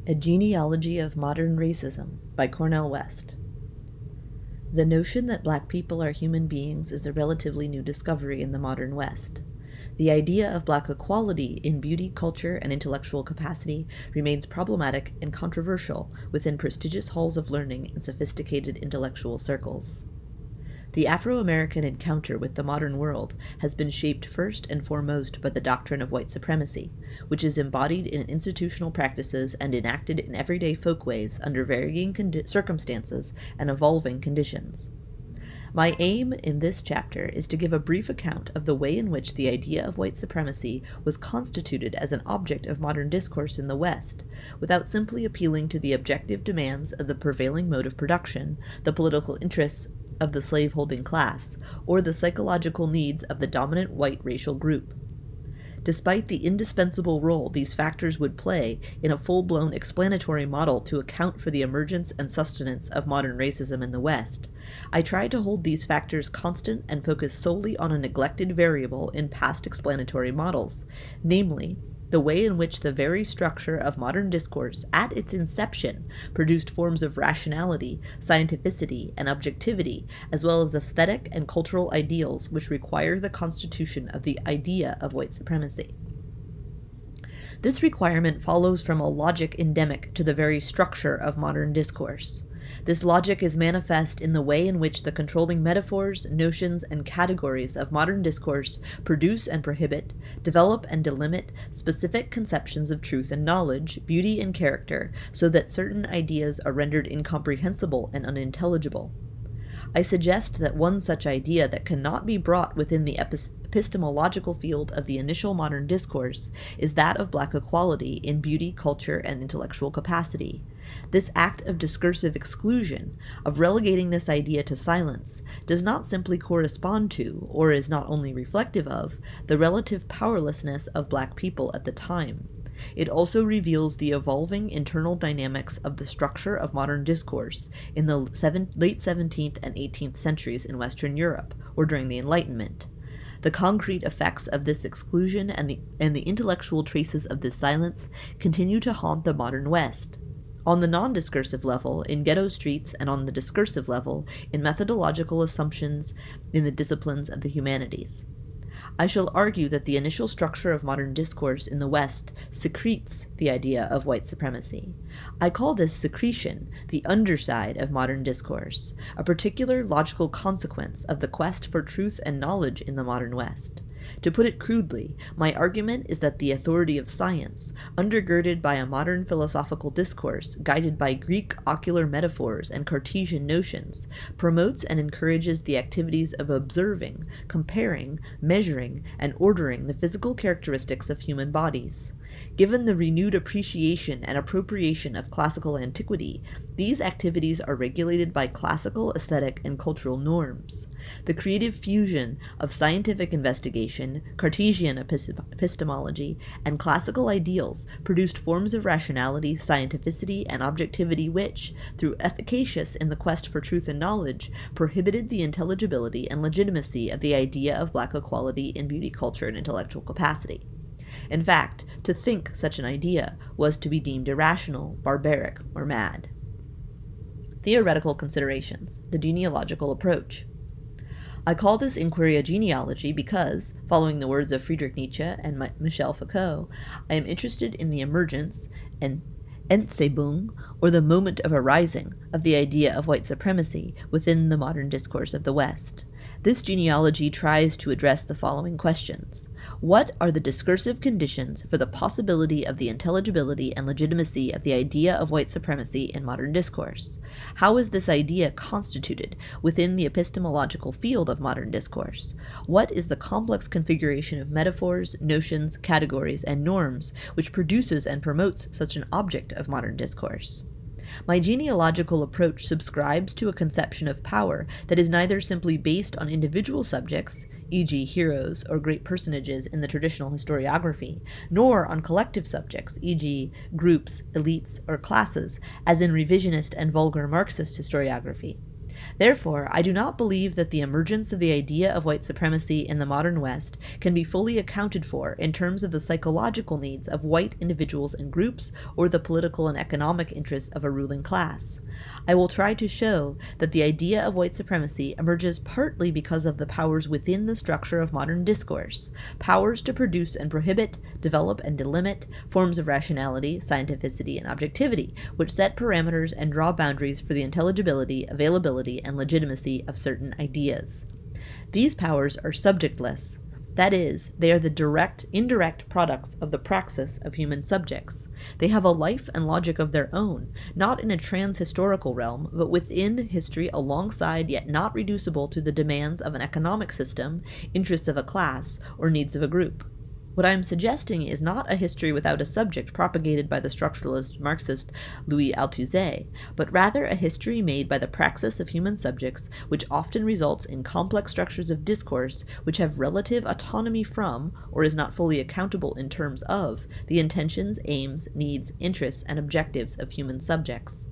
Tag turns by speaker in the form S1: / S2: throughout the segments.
S1: A Genealogy of Modern Racism by Cornel West. The notion that black people are human beings is a relatively new discovery in the modern West. The idea of black equality in beauty, culture, and intellectual capacity remains problematic and controversial within prestigious halls of learning and sophisticated intellectual circles. The Afro-American encounter with the modern world has been shaped first and foremost by the doctrine of white supremacy, which is embodied in institutional practices and enacted in everyday folkways under varying circumstances and evolving conditions. My aim in this chapter is to give a brief account of the way in which the idea of white supremacy was constituted as an object of modern discourse in the West, without simply appealing to the objective demands of the prevailing mode of production, the political interests of the slave-holding class, or the psychological needs of the dominant white racial group. Despite the indispensable role these factors would play in a full-blown explanatory model to account for the emergence and sustenance of modern racism in the West, I try to hold these factors constant and focus solely on a neglected variable in past explanatory models, namely, the way in which the very structure of modern discourse at its inception produced forms of rationality, scientificity, and objectivity, as well as aesthetic and cultural ideals which require the constitution of the idea of white supremacy. This requirement follows from a logic endemic to the very structure of modern discourse. This logic is manifest in the way in which the controlling metaphors, notions, and categories of modern discourse produce and prohibit, develop and delimit specific conceptions of truth and knowledge, beauty and character, so that certain ideas are rendered incomprehensible and unintelligible. I suggest that one such idea that cannot be brought within the epistemological field of the initial modern discourse is that of black equality in beauty, culture, and intellectual capacity. This act of discursive exclusion, of relegating this idea to silence, does not simply correspond to, or is not only reflective of, the relative powerlessness of black people at the time. It also reveals the evolving internal dynamics of the structure of modern discourse in the late 17th and 18th centuries in Western Europe, or during the Enlightenment. The concrete effects of this exclusion and the intellectual traces of this silence continue to haunt the modern West. On the non-discursive level, in ghetto streets, and on the discursive level, in methodological assumptions in the disciplines of the humanities. I shall argue that the initial structure of modern discourse in the West secretes the idea of white supremacy. I call this secretion the underside of modern discourse, a particular logical consequence of the quest for truth and knowledge in the modern West. To put it crudely, my argument is that the authority of science, undergirded by a modern philosophical discourse guided by Greek ocular metaphors and Cartesian notions, promotes and encourages the activities of observing, comparing, measuring, and ordering the physical characteristics of human bodies. Given the renewed appreciation and appropriation of classical antiquity, these activities are regulated by classical aesthetic and cultural norms. The creative fusion of scientific investigation, Cartesian epistemology, and classical ideals produced forms of rationality, scientificity, and objectivity which, though efficacious in the quest for truth and knowledge, prohibited the intelligibility and legitimacy of the idea of black equality in beauty, culture, and intellectual capacity. In fact, to think such an idea was to be deemed irrational, barbaric, or mad. Theoretical considerations: the genealogical approach. I call this inquiry a genealogy because, following the words of Friedrich Nietzsche and Michel Foucault, I am interested in the emergence and Entstehung, or the moment of arising, of the idea of white supremacy within the modern discourse of the West. This genealogy tries to address the following questions. What are the discursive conditions for the possibility of the intelligibility and legitimacy of the idea of white supremacy in modern discourse? How is this idea constituted within the epistemological field of modern discourse? What is the complex configuration of metaphors, notions, categories, and norms which produces and promotes such an object of modern discourse? My genealogical approach subscribes to a conception of power that is neither simply based on individual subjects, e.g. heroes or great personages in the traditional historiography, nor on collective subjects, e.g. groups, elites, or classes, as in revisionist and vulgar Marxist historiography. Therefore, I do not believe that the emergence of the idea of white supremacy in the modern West can be fully accounted for in terms of the psychological needs of white individuals and groups or the political and economic interests of a ruling class. I will try to show that the idea of white supremacy emerges partly because of the powers within the structure of modern discourse, powers to produce and prohibit, develop and delimit forms of rationality, scientificity, and objectivity, which set parameters and draw boundaries for the intelligibility, availability, and legitimacy of certain ideas. These powers are subjectless. That is, they are the indirect products of the praxis of human subjects. They have a life and logic of their own, not in a trans-historical realm, but within history alongside yet not reducible to the demands of an economic system, interests of a class, or needs of a group. What I am suggesting is not a history without a subject propagated by the structuralist Marxist Louis Althusser, but rather a history made by the praxis of human subjects, which often results in complex structures of discourse which have relative autonomy from, or is not fully accountable in terms of, the intentions, aims, needs, interests, and objectives of human subjects.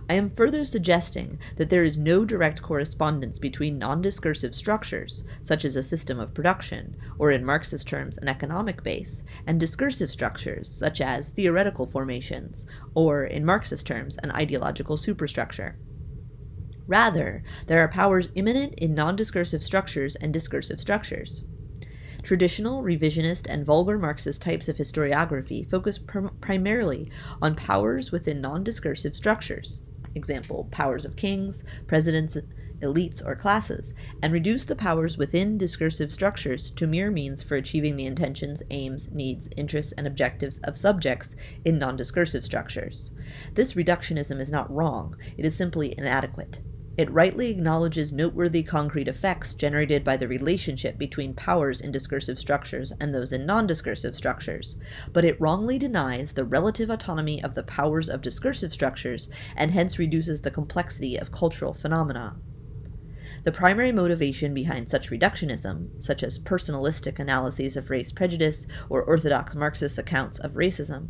S1: I am further suggesting that there is no direct correspondence between non-discursive structures, such as a system of production, or in Marxist terms an economic base, and discursive structures, such as theoretical formations, or in Marxist terms an ideological superstructure. Rather, there are powers immanent in non-discursive structures and discursive structures. Traditional, revisionist, and vulgar Marxist types of historiography focus primarily on powers within non-discursive structures. Example, powers of kings, presidents, elites, or classes, and reduce the powers within discursive structures to mere means for achieving the intentions, aims, needs, interests, and objectives of subjects in non-discursive structures. This reductionism is not wrong, it is simply inadequate. It rightly acknowledges noteworthy concrete effects generated by the relationship between powers in discursive structures and those in non-discursive structures, but it wrongly denies the relative autonomy of the powers of discursive structures and hence reduces the complexity of cultural phenomena. The primary motivation behind such reductionism, such as personalistic analyses of race prejudice or orthodox Marxist accounts of racism,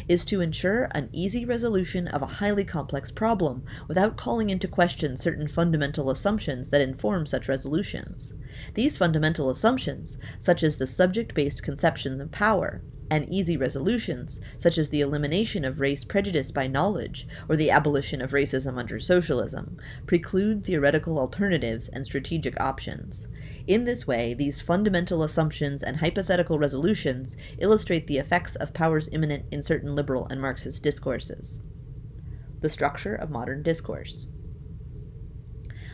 S1: is to ensure an easy resolution of a highly complex problem without calling into question certain fundamental assumptions that inform such resolutions. These fundamental assumptions, such as the subject-based conception of power, and easy resolutions, such as the elimination of race prejudice by knowledge or the abolition of racism under socialism, preclude theoretical alternatives and strategic options. In this way, these fundamental assumptions and hypothetical resolutions illustrate the effects of powers immanent in certain liberal and Marxist discourses. The structure of modern discourse.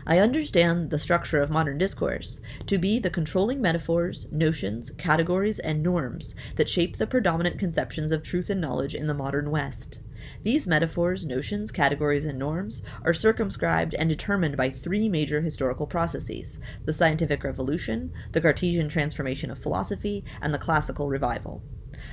S1: I understand the structure of modern discourse to be the controlling metaphors, notions, categories, and norms that shape the predominant conceptions of truth and knowledge in the modern West. These metaphors, notions, categories, and norms are circumscribed and determined by three major historical processes: the scientific revolution, the Cartesian transformation of philosophy, and the classical revival.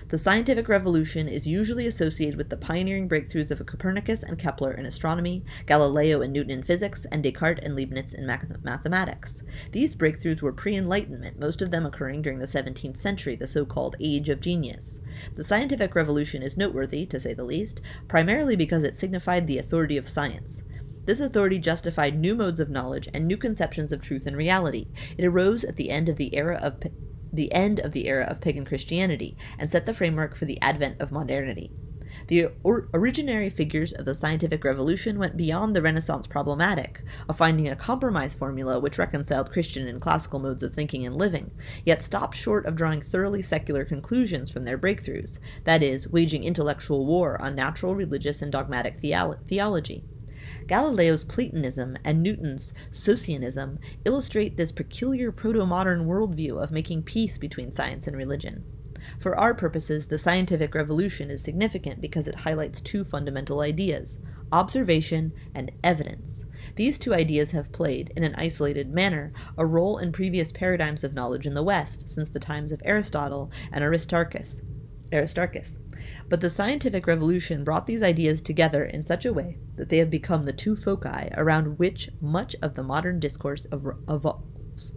S1: The scientific revolution is usually associated with the pioneering breakthroughs of Copernicus and Kepler in astronomy, Galileo and Newton in physics, and Descartes and Leibniz in mathematics. These breakthroughs were pre-Enlightenment, most of them occurring during the 17th century, the so-called Age of Genius. The scientific revolution is noteworthy, to say the least, primarily because it signified the authority of science. This authority justified new modes of knowledge and new conceptions of truth and reality. It arose at the end of the era of pagan Christianity, and set the framework for the advent of modernity. The originary figures of the scientific revolution went beyond the Renaissance problematic of finding a compromise formula which reconciled Christian and classical modes of thinking and living, yet stopped short of drawing thoroughly secular conclusions from their breakthroughs, that is, waging intellectual war on natural, religious, and dogmatic theology. Galileo's Platonism and Newton's Socinianism illustrate this peculiar proto-modern worldview of making peace between science and religion. For our purposes, the scientific revolution is significant because it highlights two fundamental ideas: observation and evidence. These two ideas have played, in an isolated manner, a role in previous paradigms of knowledge in the West since the times of Aristotle and Aristarchus. But the scientific revolution brought these ideas together in such a way that they have become the two foci around which much of the modern discourse evolves.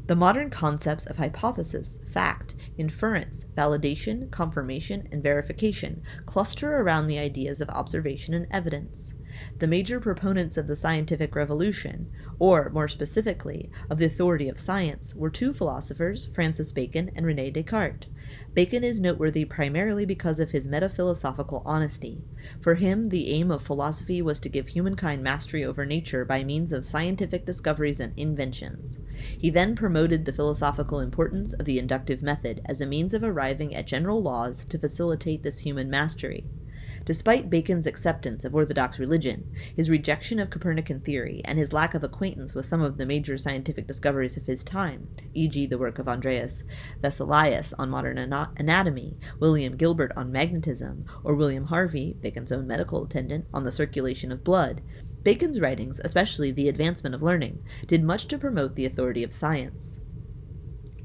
S1: The modern concepts of hypothesis, fact, inference, validation, confirmation, and verification cluster around the ideas of observation and evidence. The major proponents of the scientific revolution, or more specifically, of the authority of science, were two philosophers, Francis Bacon and René Descartes. Bacon is noteworthy primarily because of his metaphilosophical honesty. For him, the aim of philosophy was to give humankind mastery over nature by means of scientific discoveries and inventions. He then promoted the philosophical importance of the inductive method as a means of arriving at general laws to facilitate this human mastery. Despite Bacon's acceptance of orthodox religion, his rejection of Copernican theory, and his lack of acquaintance with some of the major scientific discoveries of his time, e.g. the work of Andreas Vesalius on modern anatomy, William Gilbert on magnetism, or William Harvey, Bacon's own medical attendant, on the circulation of blood, Bacon's writings, especially The Advancement of Learning, did much to promote the authority of science.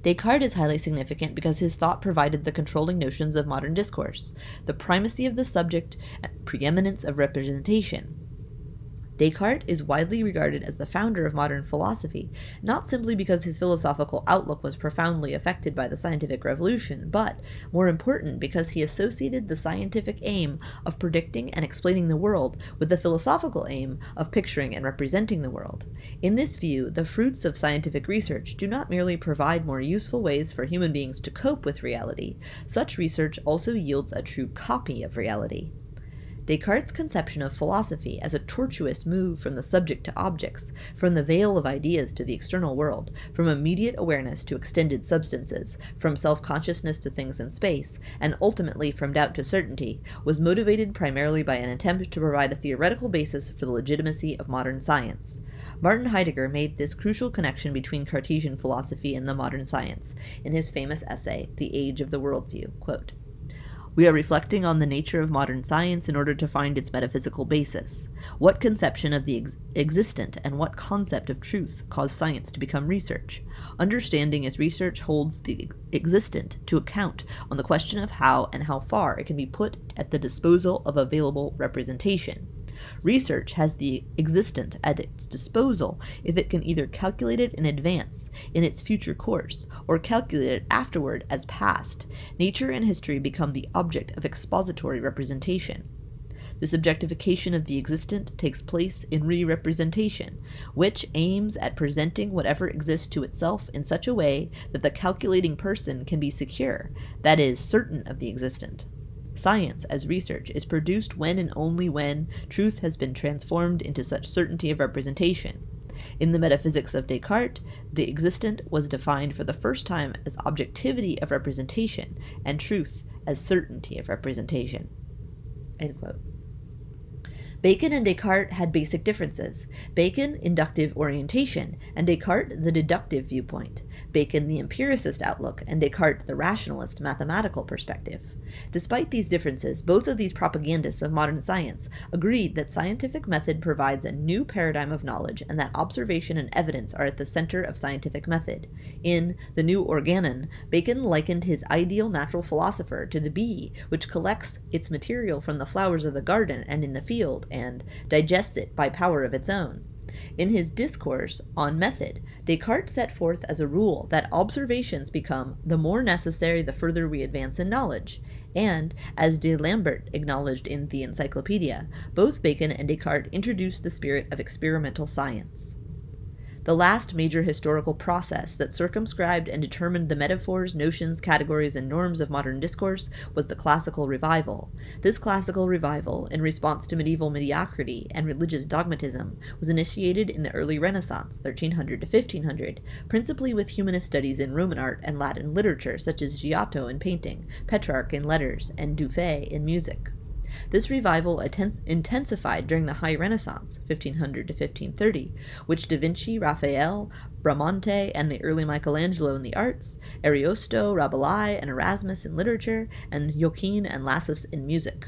S1: Descartes is highly significant because his thought provided the controlling notions of modern discourse, the primacy of the subject and preeminence of representation. Descartes is widely regarded as the founder of modern philosophy, not simply because his philosophical outlook was profoundly affected by the scientific revolution, but, more important, because he associated the scientific aim of predicting and explaining the world with the philosophical aim of picturing and representing the world. In this view, the fruits of scientific research do not merely provide more useful ways for human beings to cope with reality, such research also yields a true copy of reality. Descartes' conception of philosophy as a tortuous move from the subject to objects, from the veil of ideas to the external world, from immediate awareness to extended substances, from self-consciousness to things in space, and ultimately from doubt to certainty, was motivated primarily by an attempt to provide a theoretical basis for the legitimacy of modern science. Martin Heidegger made this crucial connection between Cartesian philosophy and the modern science in his famous essay, The Age of the Worldview. Quote, "We are reflecting on the nature of modern science in order to find its metaphysical basis. What conception of the existent and what concept of truth cause science to become research? Understanding as research holds the existent to account on the question of how and how far it can be put at the disposal of available representation. Research has the existent at its disposal if it can either calculate it in advance, in its future course, or calculate it afterward as past. Nature and history become the object of expository representation. This objectification of the existent takes place in re-representation, which aims at presenting whatever exists to itself in such a way that the calculating person can be secure, that is, certain of the existent. Science, as research, is produced when and only when truth has been transformed into such certainty of representation. In the metaphysics of Descartes, the existent was defined for the first time as objectivity of representation, and truth as certainty of representation." End quote. Bacon and Descartes had basic differences. Bacon, inductive orientation, and Descartes, the deductive viewpoint. Bacon, the empiricist outlook, and Descartes, the rationalist, mathematical perspective. Despite these differences, both of these propagandists of modern science agreed that scientific method provides a new paradigm of knowledge and that observation and evidence are at the center of scientific method. In The New Organon, Bacon likened his ideal natural philosopher to the bee, which collects its material from the flowers of the garden and in the field, and digests it by power of its own. In his discourse on method, Descartes set forth as a rule that observations become the more necessary the further we advance in knowledge, and, as de Lambert acknowledged in the Encyclopedia, both Bacon and Descartes introduced the spirit of experimental science. The last major historical process that circumscribed and determined the metaphors, notions, categories, and norms of modern discourse was the classical revival. This classical revival, in response to medieval mediocrity and religious dogmatism, was initiated in the early Renaissance, 1300 to 1500, principally with humanist studies in Roman art and Latin literature, such as Giotto in painting, Petrarch in letters, and Dufay in music. This revival intensified during the High Renaissance, 1500 to 1530, which Da Vinci, Raphael, Bramante, and the early Michelangelo in the arts, Ariosto, Rabelais, and Erasmus in literature, and Joachim and Lassus in music.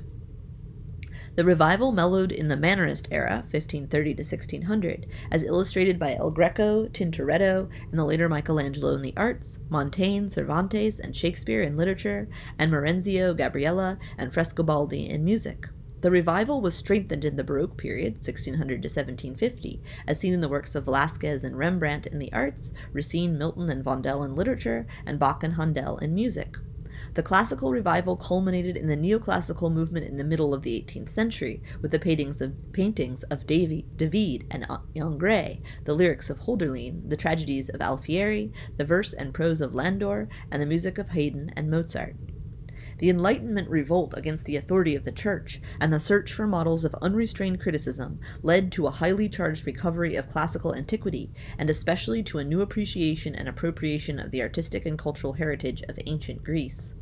S1: The revival mellowed in the Mannerist era, 1530 to 1600, as illustrated by El Greco, Tintoretto, and the later Michelangelo in the arts, Montaigne, Cervantes, and Shakespeare in literature, and Marenzio, Gabriella, and Frescobaldi in music. The revival was strengthened in the Baroque period, 1600 to 1750, as seen in the works of Velázquez and Rembrandt in the arts, Racine, Milton, and Vondel in literature, and Bach and Handel in music. The classical revival culminated in the neoclassical movement in the middle of the 18th century, with the paintings of David and Ingres, the lyrics of Hölderlin, the tragedies of Alfieri, the verse and prose of Landor, and the music of Haydn and Mozart. The Enlightenment revolt against the authority of the Church and the search for models of unrestrained criticism led to a highly charged recovery of classical antiquity, and especially to a new appreciation and appropriation of the artistic and cultural heritage of ancient Greece.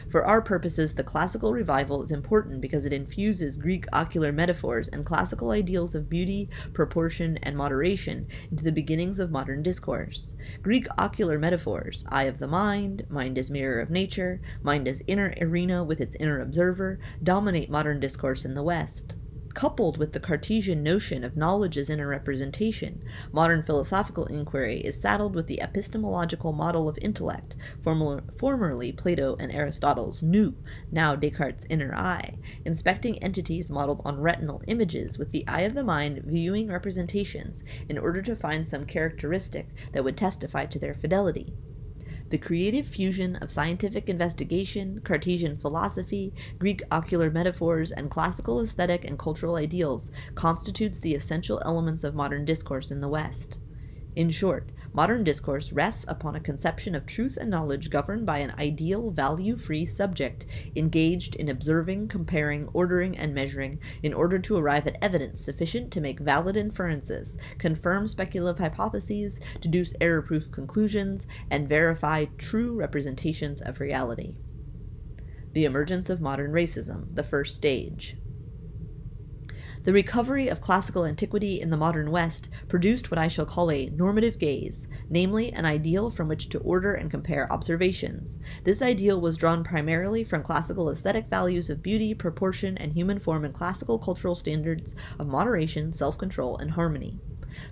S1: For our purposes, the classical revival is important because it infuses Greek ocular metaphors and classical ideals of beauty, proportion, and moderation into the beginnings of modern discourse. Greek ocular metaphors, eye of the mind as mirror of nature, mind as inner arena with its inner observer, dominate modern discourse in the West. Coupled with the Cartesian notion of knowledge as inner representation, modern philosophical inquiry is saddled with the epistemological model of intellect, formerly Plato and Aristotle's nous, now Descartes' inner eye, inspecting entities modeled on retinal images with the eye of the mind viewing representations in order to find some characteristic that would testify to their fidelity. The creative fusion of scientific investigation, Cartesian philosophy, Greek ocular metaphors, and classical aesthetic and cultural ideals constitutes the essential elements of modern discourse in the West. In short, modern discourse rests upon a conception of truth and knowledge governed by an ideal, value-free subject engaged in observing, comparing, ordering, and measuring in order to arrive at evidence sufficient to make valid inferences, confirm speculative hypotheses, deduce error-proof conclusions, and verify true representations of reality. The emergence of modern racism, the first stage. The recovery of classical antiquity in the modern West produced what I shall call a normative gaze, namely an ideal from which to order and compare observations. This ideal was drawn primarily from classical aesthetic values of beauty, proportion, and human form and classical cultural standards of moderation, self-control, and harmony.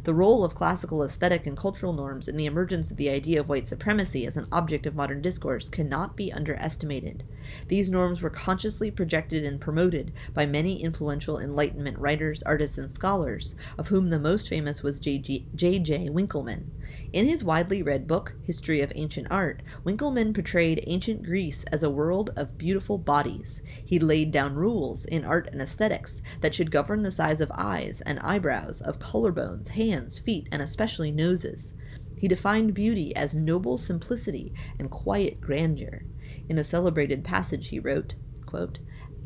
S1: The role of classical aesthetic and cultural norms in the emergence of the idea of white supremacy as an object of modern discourse cannot be underestimated. These norms were consciously projected and promoted by many influential Enlightenment writers, artists, and scholars, of whom the most famous was J.J. Winckelmann. In his widely read book, History of Ancient Art, Winckelmann portrayed ancient Greece as a world of beautiful bodies. He laid down rules in art and aesthetics that should govern the size of eyes and eyebrows, of collarbones, hands, feet, and especially noses. He defined beauty as noble simplicity and quiet grandeur. In a celebrated passage he wrote, quote,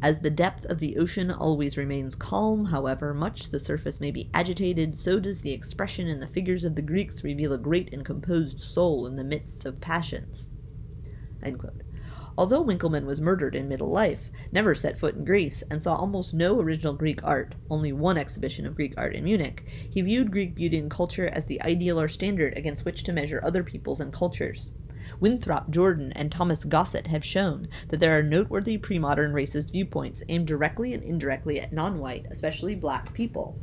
S1: "As the depth of the ocean always remains calm, however much the surface may be agitated, so does the expression in the figures of the Greeks reveal a great and composed soul in the midst of passions." End quote. Although Winckelmann was murdered in middle life, never set foot in Greece, and saw almost no original Greek art, only one exhibition of Greek art in Munich, he viewed Greek beauty and culture as the ideal or standard against which to measure other peoples and cultures. Winthrop Jordan and Thomas Gossett have shown that there are noteworthy pre-modern racist viewpoints aimed directly and indirectly at non-white, especially black people.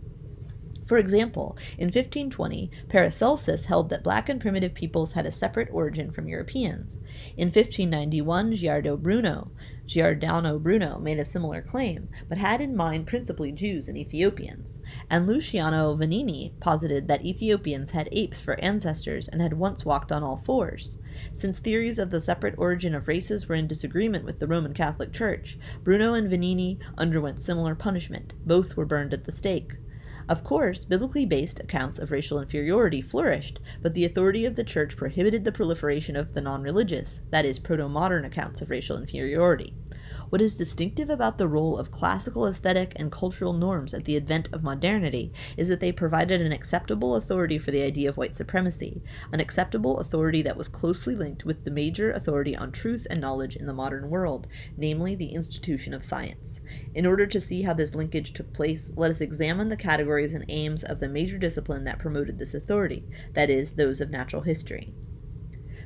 S1: For example, in 1520, Paracelsus held that black and primitive peoples had a separate origin from Europeans. In 1591, Giordano Bruno made a similar claim, but had in mind principally Jews and Ethiopians. And Luciano Vanini posited that Ethiopians had apes for ancestors and had once walked on all fours. Since theories of the separate origin of races were in disagreement with the Roman Catholic Church, Bruno and Vanini underwent similar punishment. Both were burned at the stake. Of course, biblically based accounts of racial inferiority flourished, but the authority of the Church prohibited the proliferation of the non-religious, that is, proto-modern accounts of racial inferiority. What is distinctive about the role of classical aesthetic and cultural norms at the advent of modernity is that they provided an acceptable authority for the idea of white supremacy, an acceptable authority that was closely linked with the major authority on truth and knowledge in the modern world, namely the institution of science. In order to see how this linkage took place, let us examine the categories and aims of the major discipline that promoted this authority, that is, those of natural history.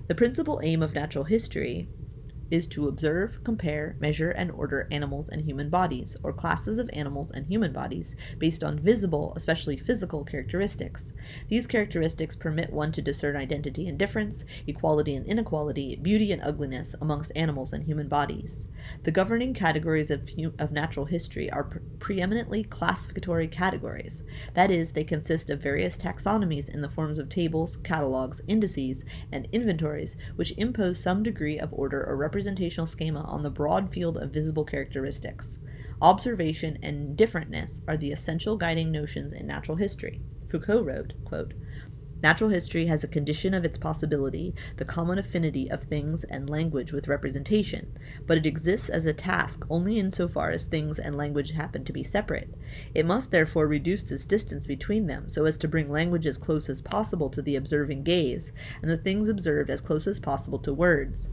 S1: The principal aim of natural history is to observe, compare, measure, and order animals and human bodies, or classes of animals and human bodies, based on visible, especially physical, characteristics. These characteristics permit one to discern identity and difference, equality and inequality, beauty and ugliness amongst animals and human bodies. The governing categories of natural history are preeminently classificatory categories. That is, they consist of various taxonomies in the forms of tables, catalogs, indices, and inventories, which impose some degree of order or representation representational schema on the broad field of visible characteristics. Observation and differentness are the essential guiding notions in natural history. Foucault wrote, quote, "Natural history has a condition of its possibility, the common affinity of things and language with representation, but it exists as a task only insofar as things and language happen to be separate. It must therefore reduce this distance between them so as to bring language as close as possible to the observing gaze, and the things observed as close as possible to words.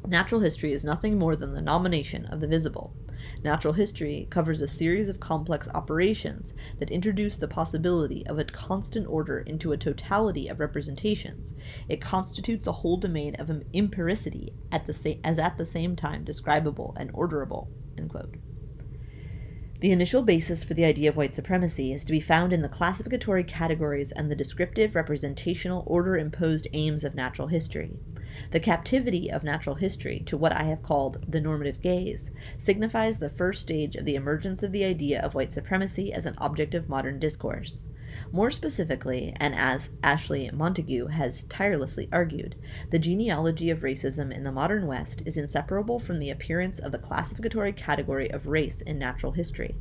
S1: Natural history is nothing more than the nomination of the visible. Natural history covers a series of complex operations that introduce the possibility of a constant order into a totality of representations. It constitutes a whole domain of empiricity as at the same time describable and orderable." End quote. The initial basis for the idea of white supremacy is to be found in the classificatory categories and the descriptive, representational, order-imposed aims of natural history. The captivity of natural history to what I have called the normative gaze signifies the first stage of the emergence of the idea of white supremacy as an object of modern discourse. More specifically, and as Ashley Montagu has tirelessly argued, the genealogy of racism in the modern West is inseparable from the appearance of the classificatory category of race in natural history.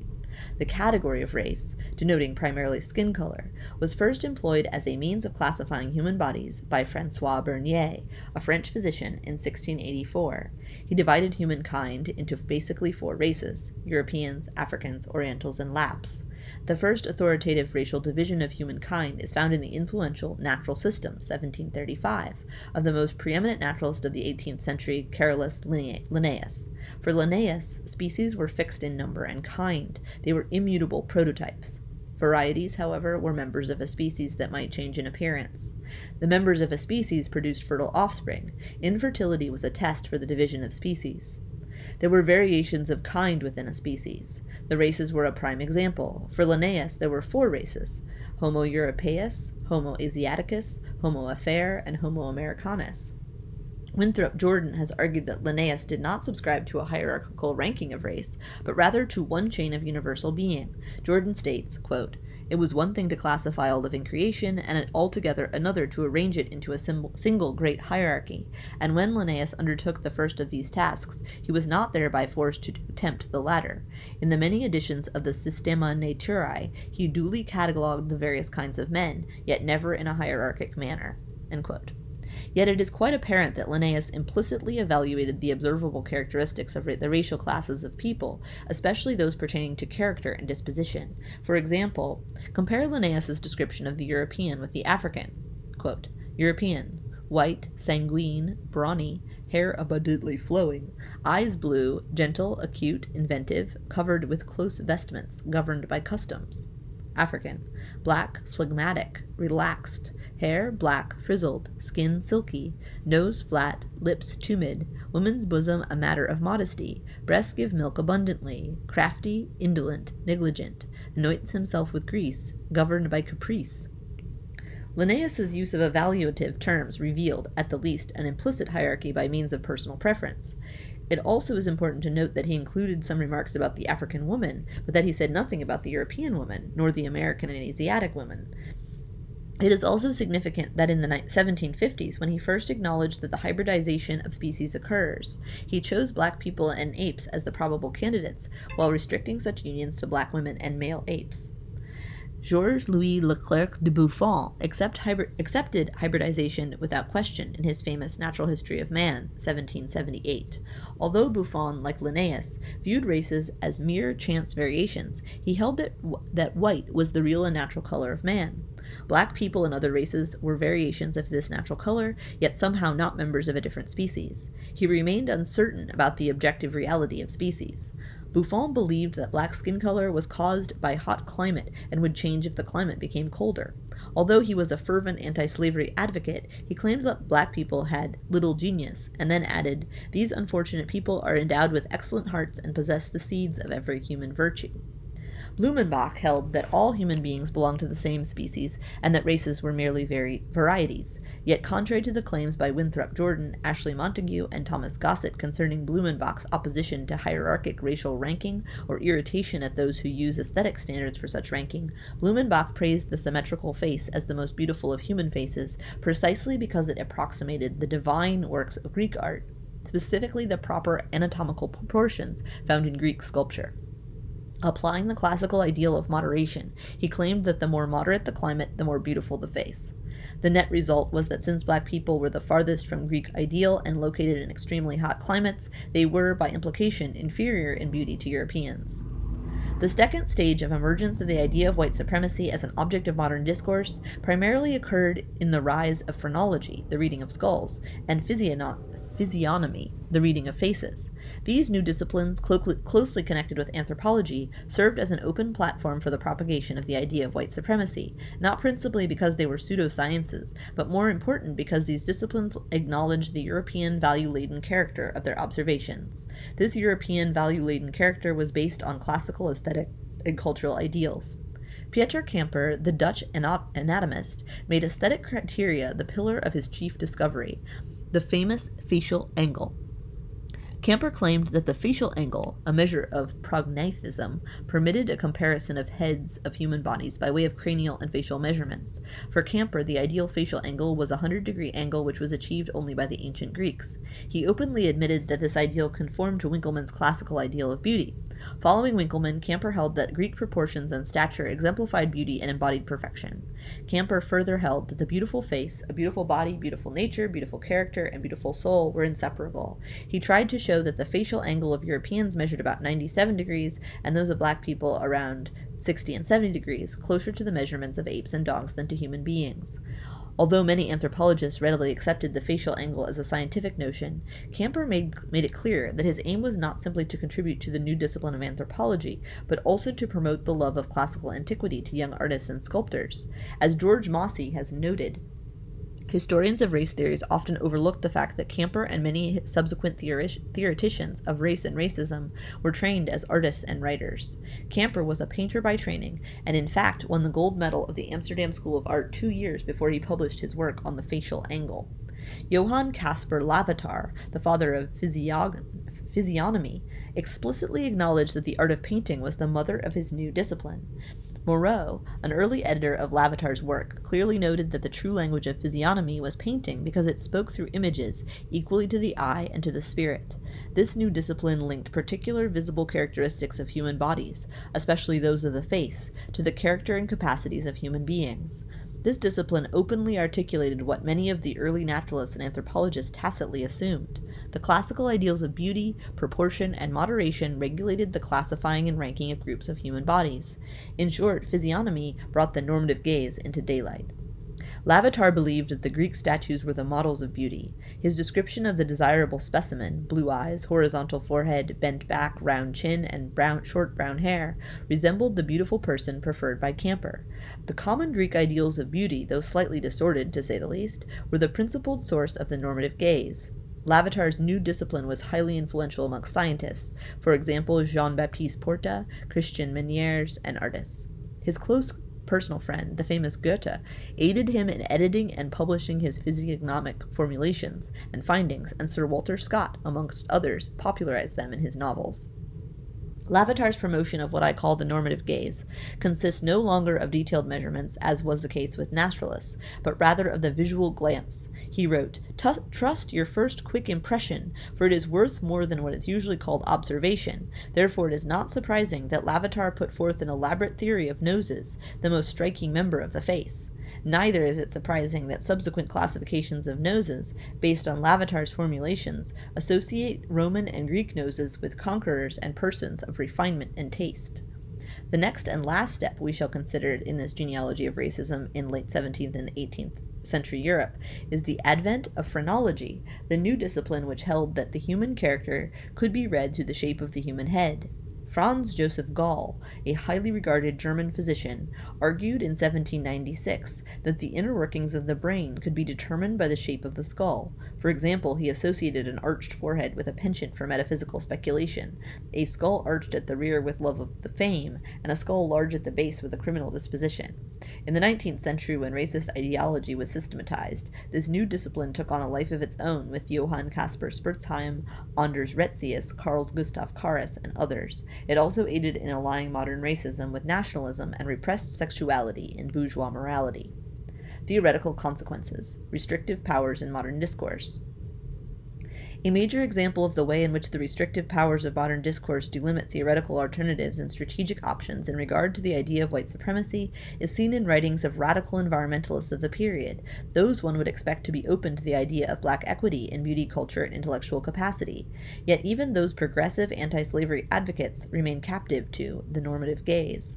S1: The category of race, denoting primarily skin color, was first employed as a means of classifying human bodies by François Bernier, a French physician, in 1684. He divided humankind into basically 4 races: Europeans, Africans, Orientals, and Lapps. The first authoritative racial division of humankind is found in the influential Natural System, 1735, of the most preeminent naturalist of the 18th century, Carolus Linnaeus. For Linnaeus, species were fixed in number and kind. They were immutable prototypes. Varieties, however, were members of a species that might change in appearance. The members of a species produced fertile offspring. Infertility was a test for the division of species. There were variations of kind within a species. The races were a prime example. For Linnaeus, there were 4 races: Homo europaeus, Homo asiaticus, Homo affair, and Homo americanus. Winthrop Jordan has argued that Linnaeus did not subscribe to a hierarchical ranking of race, but rather to one chain of universal being. Jordan states, quote, "It was one thing to classify all living creation, and altogether another to arrange it into a single great hierarchy, and when Linnaeus undertook the first of these tasks, he was not thereby forced to attempt the latter. In the many editions of the Systema Naturae, he duly catalogued the various kinds of men, yet never in a hierarchic manner." End quote. Yet it is quite apparent that Linnaeus implicitly evaluated the observable characteristics of the racial classes of people, especially those pertaining to character and disposition. For example, compare Linnaeus's description of the European with the African. Quote, "European, white, sanguine, brawny, hair abundantly flowing, eyes blue, gentle, acute, inventive, covered with close vestments, governed by customs. African, black, phlegmatic, relaxed, hair black, frizzled, skin silky, nose flat, lips tumid, woman's bosom a matter of modesty, breasts give milk abundantly, crafty, indolent, negligent, anoints himself with grease, governed by caprice." Linnaeus's use of evaluative terms revealed, at the least, an implicit hierarchy by means of personal preference. It also is important to note that he included some remarks about the African woman, but that he said nothing about the European woman, nor the American and Asiatic woman. It is also significant that in the 1750s, when he first acknowledged that the hybridization of species occurs, he chose black people and apes as the probable candidates, while restricting such unions to black women and male apes. Georges-Louis Leclerc de Buffon accepted hybridization without question in his famous Natural History of Man, 1778. Although Buffon, like Linnaeus, viewed races as mere chance variations, he held that white was the real and natural color of man. Black people and other races were variations of this natural color, yet somehow not members of a different species. He remained uncertain about the objective reality of species. Buffon believed that black skin color was caused by hot climate and would change if the climate became colder. Although he was a fervent anti-slavery advocate, he claimed that black people had little genius, and then added, "These unfortunate people are endowed with excellent hearts and possess the seeds of every human virtue." Blumenbach held that all human beings belonged to the same species, and that races were merely varieties. Yet contrary to the claims by Winthrop Jordan, Ashley Montagu, and Thomas Gossett concerning Blumenbach's opposition to hierarchic racial ranking or irritation at those who use aesthetic standards for such ranking, Blumenbach praised the symmetrical face as the most beautiful of human faces, precisely because it approximated the divine works of Greek art. specifically the proper anatomical proportions found in Greek sculpture. Applying the classical ideal of moderation, he claimed that the more moderate the climate, the more beautiful the face. The net result was that since black people were the farthest from Greek ideal and located in extremely hot climates, they were, by implication, inferior in beauty to Europeans. The second stage of emergence of the idea of white supremacy as an object of modern discourse primarily occurred in the rise of phrenology, the reading of skulls, and physiognomy, the reading of faces. These new disciplines, closely connected with anthropology, served as an open platform for the propagation of the idea of white supremacy, not principally because they were pseudosciences, but more important because these disciplines acknowledged the European value-laden character of their observations. This European value-laden character was based on classical aesthetic and cultural ideals. Pieter Camper, the Dutch anatomist, made aesthetic criteria the pillar of his chief discovery, the famous facial angle. Camper claimed that the facial angle, a measure of prognathism, permitted a comparison of heads of human bodies by way of cranial and facial measurements. For Camper, the ideal facial angle was a 100-degree angle which was achieved only by the ancient Greeks. He openly admitted that this ideal conformed to Winckelmann's classical ideal of beauty. Following Winckelmann, Camper held that Greek proportions and stature exemplified beauty and embodied perfection. Camper further held that the beautiful face, a beautiful body, beautiful nature, beautiful character, and beautiful soul were inseparable. He tried to show that the facial angle of Europeans measured about 97 degrees and those of black people around 60 and 70 degrees, closer to the measurements of apes and dogs than to human beings. Although many anthropologists readily accepted the facial angle as a scientific notion, Camper made it clear that his aim was not simply to contribute to the new discipline of anthropology, but also to promote the love of classical antiquity to young artists and sculptors. As George Mossey has noted, historians of race theories often overlook the fact that Camper and many subsequent theoreticians of race and racism were trained as artists and writers. Camper was a painter by training, and in fact won the gold medal of the Amsterdam School of Art 2 years before he published his work on the facial angle. Johann Caspar Lavatar, the father of physiognomy, explicitly acknowledged that the art of painting was the mother of his new discipline. Moreau, an early editor of Lavatar's work, clearly noted that the true language of physiognomy was painting because it spoke through images, equally to the eye and to the spirit. This new discipline linked particular visible characteristics of human bodies, especially those of the face, to the character and capacities of human beings. This discipline openly articulated what many of the early naturalists and anthropologists tacitly assumed. The classical ideals of beauty, proportion, and moderation regulated the classifying and ranking of groups of human bodies. In short, physiognomy brought the normative gaze into daylight. Lavatar believed that the Greek statues were the models of beauty. His description of the desirable specimen, blue eyes, horizontal forehead, bent back, round chin, and short brown hair, resembled the beautiful person preferred by Camper. The common Greek ideals of beauty, though slightly distorted, to say the least, were the principal source of the normative gaze. Lavatar's new discipline was highly influential amongst scientists, for example Jean-Baptiste Porta, Christian Meniers, and artists. His close personal friend, the famous Goethe, aided him in editing and publishing his physiognomic formulations and findings, and Sir Walter Scott, amongst others, popularized them in his novels. Lavatar's promotion of what I call the normative gaze consists no longer of detailed measurements, as was the case with naturalists, but rather of the visual glance. He wrote, "Trust your first quick impression, for it is worth more than what is usually called observation. Therefore it is not surprising that Lavatar put forth an elaborate theory of noses, the most striking member of the face. Neither is it surprising that subsequent classifications of noses, based on Lavatar's formulations, associate Roman and Greek noses with conquerors and persons of refinement and taste." The next and last step we shall consider in this genealogy of racism in late 17th and 18th century Europe is the advent of phrenology, the new discipline which held that the human character could be read through the shape of the human head. Franz Joseph Gall, a highly regarded German physician, argued in 1796 that the inner workings of the brain could be determined by the shape of the skull. For example, he associated an arched forehead with a penchant for metaphysical speculation, a skull arched at the rear with love of the fame, and a skull large at the base with a criminal disposition. In the 19th century, when racist ideology was systematized, this new discipline took on a life of its own with Johann Caspar Spurzheim, Anders Retzius, Carl Gustav Carus, and others. It also aided in allying modern racism with nationalism and repressed sexuality in bourgeois morality. Theoretical consequences. Restrictive powers in modern discourse. A major example of the way in which the restrictive powers of modern discourse delimit theoretical alternatives and strategic options in regard to the idea of white supremacy is seen in writings of radical environmentalists of the period, those one would expect to be open to the idea of black equity in beauty, culture, and intellectual capacity. Yet even those progressive anti-slavery advocates remain captive to the normative gaze.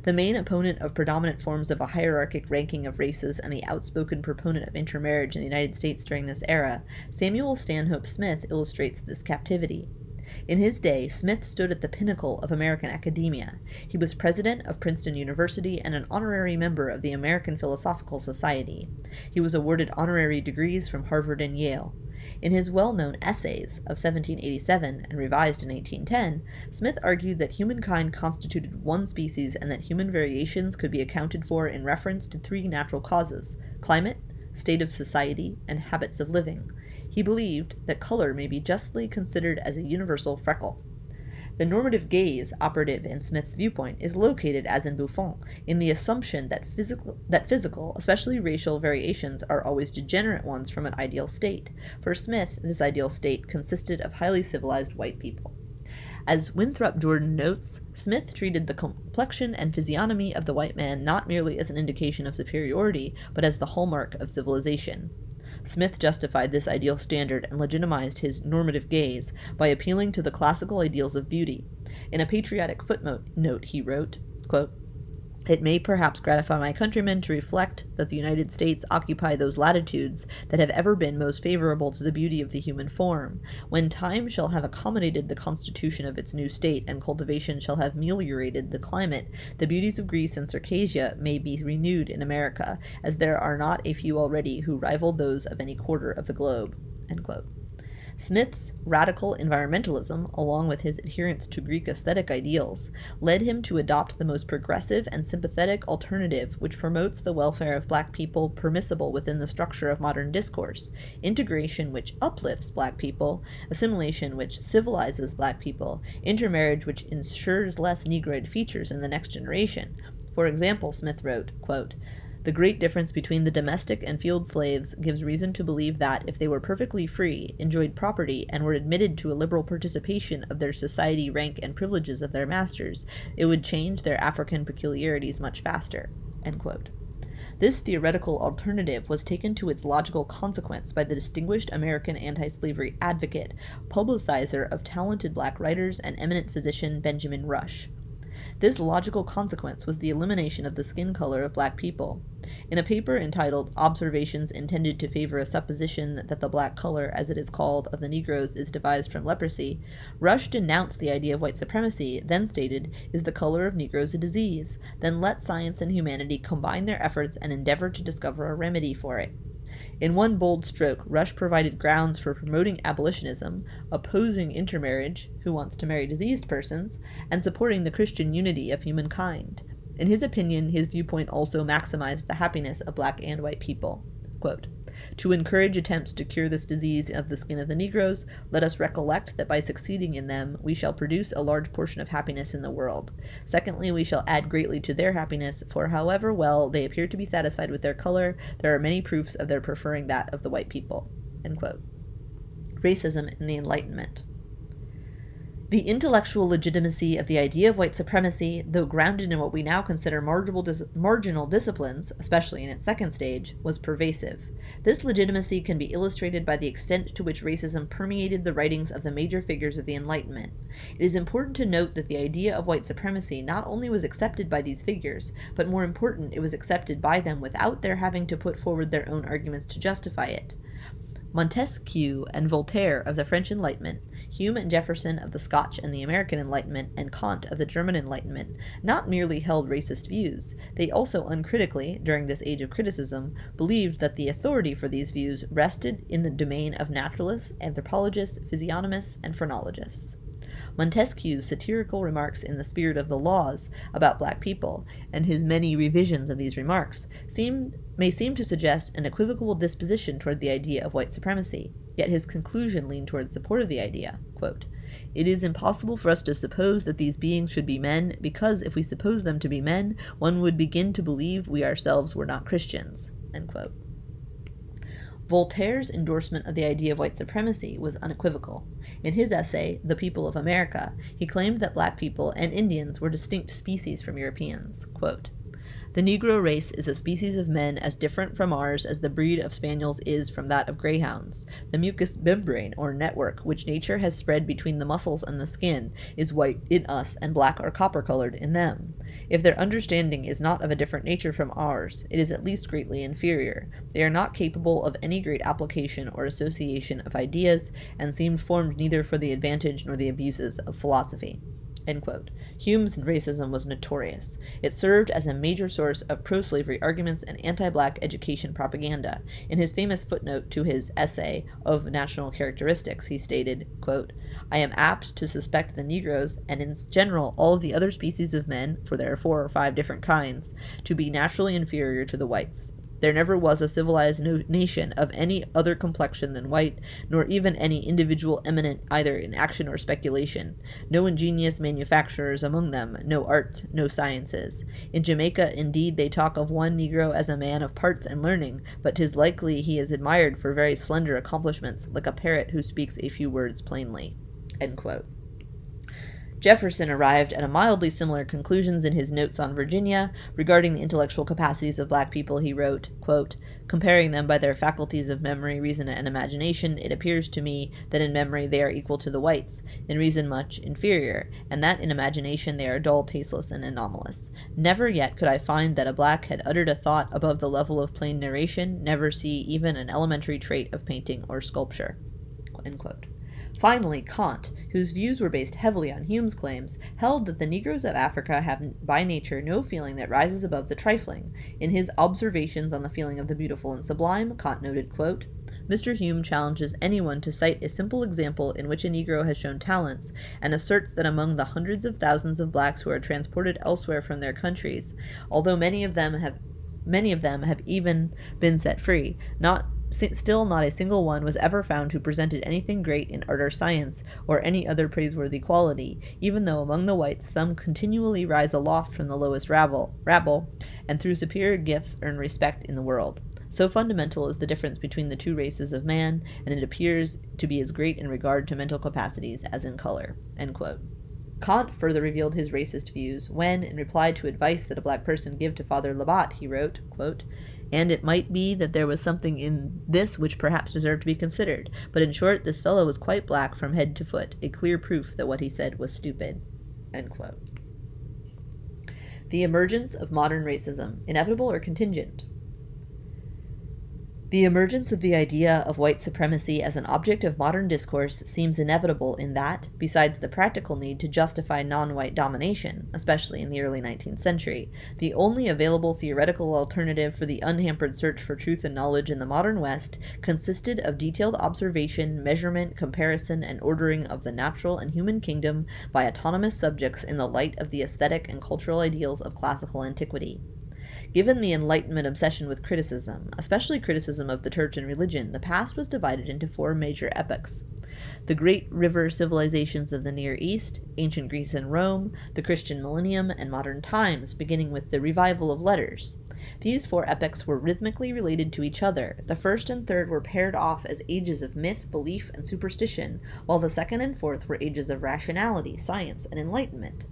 S1: The main opponent of predominant forms of a hierarchic ranking of races and the outspoken proponent of intermarriage in the United States during this era, Samuel Stanhope Smith illustrates this captivity. In his day, Smith stood at the pinnacle of American academia. He was president of Princeton University and an honorary member of the American Philosophical Society. He was awarded honorary degrees from Harvard and Yale. In his well-known Essays of 1787 and revised in 1810, Smith argued that humankind constituted one species and that human variations could be accounted for in reference to three natural causes: climate, state of society, and habits of living. He believed that color may be justly considered as a universal freckle. The normative gaze operative in Smith's viewpoint is located, as in Buffon, in the assumption that physical, especially racial, variations are always degenerate ones from an ideal state. For Smith, this ideal state consisted of highly civilized white people. As Winthrop Jordan notes, Smith treated the complexion and physiognomy of the white man not merely as an indication of superiority, but as the hallmark of civilization. Smith justified this ideal standard and legitimized his normative gaze by appealing to the classical ideals of beauty. In a patriotic footnote he wrote, quote, "It may perhaps gratify my countrymen to reflect that the United States occupy those latitudes that have ever been most favorable to the beauty of the human form. When time shall have accommodated the constitution of its new state, and cultivation shall have meliorated the climate, the beauties of Greece and Circassia may be renewed in America, as there are not a few already who rival those of any quarter of the globe." End quote. Smith's radical environmentalism, along with his adherence to Greek aesthetic ideals, led him to adopt the most progressive and sympathetic alternative which promotes the welfare of black people permissible within the structure of modern discourse: integration which uplifts black people, assimilation which civilizes black people, intermarriage which ensures less Negroid features in the next generation. For example, Smith wrote, quote, "The great difference between the domestic and field slaves gives reason to believe that, if they were perfectly free, enjoyed property, and were admitted to a liberal participation of their society, rank, and privileges of their masters, it would change their African peculiarities much faster." End quote. This theoretical alternative was taken to its logical consequence by the distinguished American anti-slavery advocate, publicizer of talented black writers, and eminent physician Benjamin Rush. This logical consequence was the elimination of the skin color of black people. In a paper entitled "Observations Intended to Favor a Supposition that the Black Color, as it is called, of the Negroes is devised from leprosy," Rush denounced the idea of white supremacy, then stated, "Is the color of Negroes a disease? Then let science and humanity combine their efforts and endeavor to discover a remedy for it." In one bold stroke, Rush provided grounds for promoting abolitionism, opposing intermarriage, who wants to marry diseased persons, and supporting the Christian unity of humankind. In his opinion, his viewpoint also maximized the happiness of black and white people. Quote, "To encourage attempts to cure this disease of the skin of the Negroes, let us recollect that by succeeding in them, we shall produce a large portion of happiness in the world. Secondly, we shall add greatly to their happiness, for however well they appear to be satisfied with their color, there are many proofs of their preferring that of the white people." End quote. Racism in the Enlightenment. The intellectual legitimacy of the idea of white supremacy, though grounded in what we now consider marginal disciplines, especially in its second stage, was pervasive. This legitimacy can be illustrated by the extent to which racism permeated the writings of the major figures of the Enlightenment. It is important to note that the idea of white supremacy not only was accepted by these figures, but more important, it was accepted by them without their having to put forward their own arguments to justify it. Montesquieu and Voltaire of the French Enlightenment, Hume and Jefferson of the Scotch and the American Enlightenment, and Kant of the German Enlightenment, not merely held racist views, they also uncritically, during this age of criticism, believed that the authority for these views rested in the domain of naturalists, anthropologists, physiognomists, and phrenologists. Montesquieu's satirical remarks in the spirit of the laws about black people, and his many revisions of these remarks, may seem to suggest an equivocal disposition toward the idea of white supremacy, yet his conclusion leaned toward support of the idea. Quote, "It is impossible for us to suppose that these beings should be men, because if we suppose them to be men, one would begin to believe we ourselves were not Christians." End quote. Voltaire's endorsement of the idea of white supremacy was unequivocal. In his essay, The People of America, he claimed that black people and Indians were distinct species from Europeans. Quote, "The Negro race is a species of men as different from ours as the breed of spaniels is from that of greyhounds. The mucous membrane, or network, which nature has spread between the muscles and the skin, is white in us and black or copper-colored in them. If their understanding is not of a different nature from ours, it is at least greatly inferior. They are not capable of any great application or association of ideas, and seem formed neither for the advantage nor the abuses of philosophy." End quote. Hume's racism was notorious. It served as a major source of pro-slavery arguments and anti-black education propaganda. In his famous footnote to his essay of national characteristics, he stated, quote, "I am apt to suspect the Negroes, and in general all of the other species of men, for there are 4 or 5 different kinds, to be naturally inferior to the whites. There never was a civilized nation of any other complexion than white, nor even any individual eminent either in action or speculation. No ingenious manufacturers among them, no arts, no sciences. In Jamaica, indeed, they talk of one Negro as a man of parts and learning, but 'tis likely he is admired for very slender accomplishments, like a parrot who speaks a few words plainly." End quote. Jefferson arrived at a mildly similar conclusions in his Notes on Virginia. Regarding the intellectual capacities of black people, he wrote, quote, "Comparing them by their faculties of memory, reason, and imagination, it appears to me that in memory they are equal to the whites, in reason much inferior, and that in imagination they are dull, tasteless, and anomalous. Never yet could I find that a black had uttered a thought above the level of plain narration, never see even an elementary trait of painting or sculpture." End quote. Finally, Kant, whose views were based heavily on Hume's claims, held that the Negroes of Africa have by nature no feeling that rises above the trifling. In his Observations on the Feeling of the Beautiful and Sublime, Kant noted, quote, "Mr. Hume challenges anyone to cite a simple example in which a Negro has shown talents, and asserts that among the hundreds of thousands of blacks who are transported elsewhere from their countries, although many of them have even been set free, still not a single one was ever found who presented anything great in art or science, or any other praiseworthy quality, even though among the whites some continually rise aloft from the lowest rabble, and through superior gifts earn respect in the world. So fundamental is the difference between the two races of man, and it appears to be as great in regard to mental capacities as in color." End quote. Kant further revealed his racist views when, in reply to advice that a black person gave to Father Labat, he wrote, quote, "And it might be that there was something in this which perhaps deserved to be considered, but in short, this fellow was quite black from head to foot, a clear proof that what he said was stupid." End quote. The emergence of modern racism, inevitable or contingent? The emergence of the idea of white supremacy as an object of modern discourse seems inevitable in that, besides the practical need to justify non-white domination, especially in the early 19th century, the only available theoretical alternative for the unhampered search for truth and knowledge in the modern West consisted of detailed observation, measurement, comparison, and ordering of the natural and human kingdom by autonomous subjects in the light of the aesthetic and cultural ideals of classical antiquity. Given the Enlightenment obsession with criticism, especially criticism of the church and religion, the past was divided into 4 major epochs: the great river civilizations of the Near East, ancient Greece and Rome, the Christian millennium, and modern times, beginning with the revival of letters. These 4 epochs were rhythmically related to each other. The first and third were paired off as ages of myth, belief, and superstition, while the second and fourth were ages of rationality, science, and enlightenment.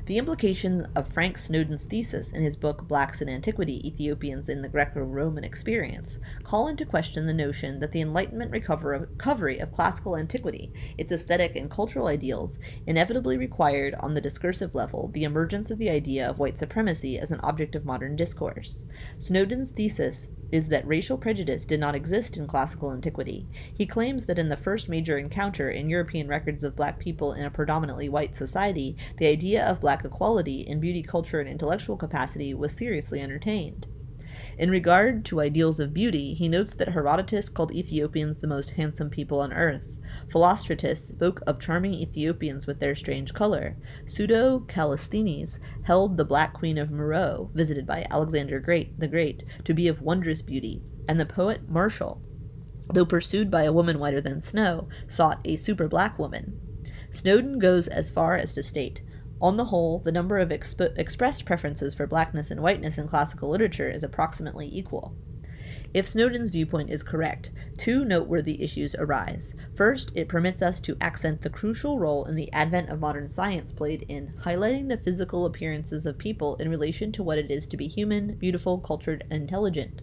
S1: The implications of Frank Snowden's thesis in his book Blacks in Antiquity, Ethiopians in the Greco-Roman Experience, call into question the notion that the Enlightenment recovery of classical antiquity, its aesthetic and cultural ideals, inevitably required, on the discursive level, the emergence of the idea of white supremacy as an object of modern discourse. Snowden's thesis is that racial prejudice did not exist in classical antiquity. He claims that in the first major encounter in European records of black people in a predominantly white society, the idea of black equality in beauty, culture, and intellectual capacity was seriously entertained. In regard to ideals of beauty, he notes that Herodotus called Ethiopians the most handsome people on earth. Philostratus spoke of charming Ethiopians with their strange color. Pseudo-Callisthenes held the Black Queen of Meroe, visited by Alexander the Great, to be of wondrous beauty, and the poet Martial, though pursued by a woman whiter than snow, sought a super-black woman. Snowden goes as far as to state, "On the whole, the number of expressed preferences for blackness and whiteness in classical literature is approximately equal." If Snowden's viewpoint is correct, two noteworthy issues arise. First, it permits us to accent the crucial role in the advent of modern science played in highlighting the physical appearances of people in relation to what it is to be human, beautiful, cultured, and intelligent.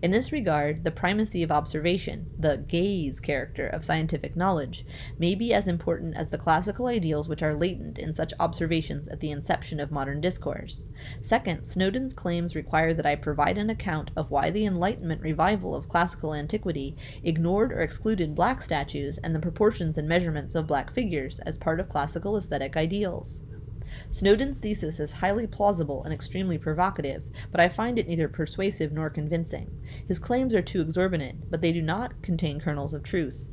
S1: In this regard, the primacy of observation, the gaze character of scientific knowledge, may be as important as the classical ideals which are latent in such observations at the inception of modern discourse. Second, Snowden's claims require that I provide an account of why the Enlightenment revival of classical antiquity ignored or excluded black statues and the proportions and measurements of black figures as part of classical aesthetic ideals. Snowden's thesis is highly plausible and extremely provocative, but I find it neither persuasive nor convincing. His claims are too exorbitant, but they do not contain kernels of truth.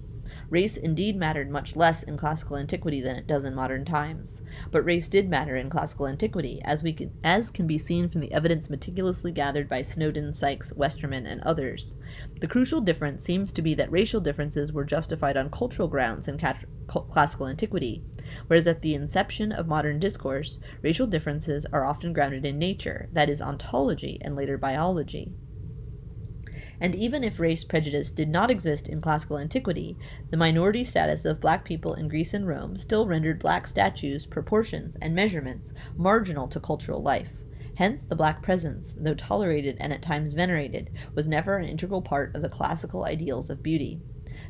S1: Race indeed mattered much less in classical antiquity than it does in modern times. But race did matter in classical antiquity, as can be seen from the evidence meticulously gathered by Snowden, Sykes, Westerman, and others. The crucial difference seems to be that racial differences were justified on cultural grounds in classical antiquity, whereas at the inception of modern discourse, racial differences are often grounded in nature, that is, ontology, and later biology. And even if race prejudice did not exist in classical antiquity, the minority status of black people in Greece and Rome still rendered black statues, proportions, and measurements marginal to cultural life. Hence, the black presence, though tolerated and at times venerated, was never an integral part of the classical ideals of beauty.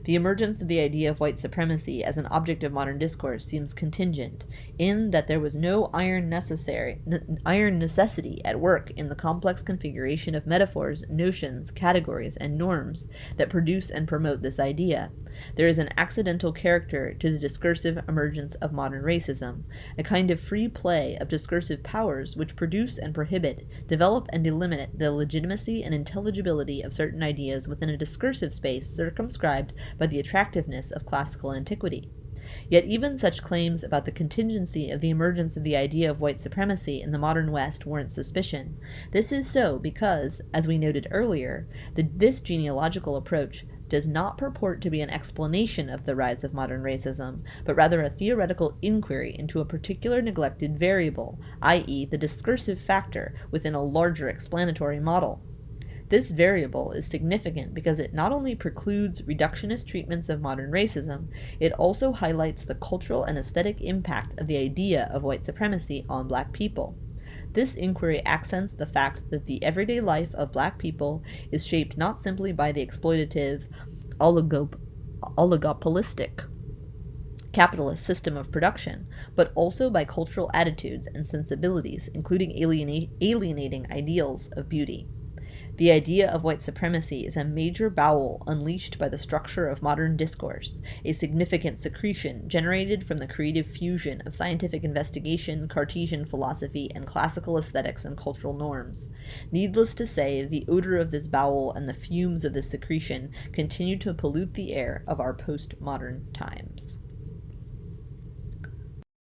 S1: The emergence of the idea of white supremacy as an object of modern discourse seems contingent, in that there was no iron necessity at work in the complex configuration of metaphors, notions, categories, and norms that produce and promote this idea. There is an accidental character to the discursive emergence of modern racism, a kind of free play of discursive powers which produce and prohibit, develop and delimit the legitimacy and intelligibility of certain ideas within a discursive space circumscribed by the attractiveness of classical antiquity. Yet even such claims about the contingency of the emergence of the idea of white supremacy in the modern West warrant suspicion. This is so because, as we noted earlier, this genealogical approach does not purport to be an explanation of the rise of modern racism, but rather a theoretical inquiry into a particular neglected variable, i.e., the discursive factor within a larger explanatory model. This variable is significant because it not only precludes reductionist treatments of modern racism, it also highlights the cultural and aesthetic impact of the idea of white supremacy on black people. This inquiry accents the fact that the everyday life of black people is shaped not simply by the exploitative, oligopolistic capitalist system of production, but also by cultural attitudes and sensibilities, including alienating ideals of beauty. The idea of white supremacy is a major bowel unleashed by the structure of modern discourse, a significant secretion generated from the creative fusion of scientific investigation, Cartesian philosophy, and classical aesthetics and cultural norms. Needless to say, the odor of this bowel and the fumes of this secretion continue to pollute the air of our postmodern times.